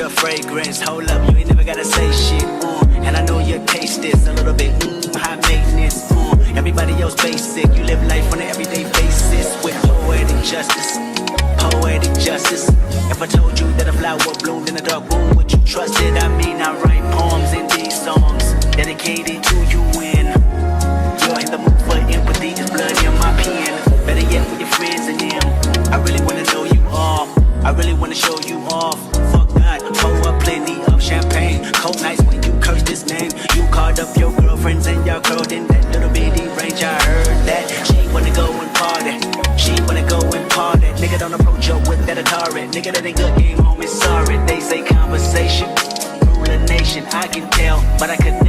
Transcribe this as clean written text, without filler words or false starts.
your fragrance. Hold up, you ain't never gotta say shit. And I know your taste is a little bit high maintenance. Everybody else basic. You live life on an everyday basis with poetic justice. Poetic justice. If I told you that a flower bloomed in a dark room, would you trust it? I mean, I write poems in these songs dedicated to you when you're in the mood for empathy. It's blood in my pen. Better yet, with your friends and them. I really wanna know you all. I really wanna show you off. Fuck God, pour up plenty of champagne. Cold nights when you curse this name. You called up your girlfriends and y'all curled in that little bitty range. I heard that she wanna go and party. She wanna go and party. Nigga, don't approach her with that Atari. Nigga, that ain't good game, homie, sorry. They say conversation rule a nation. I can tell, but I could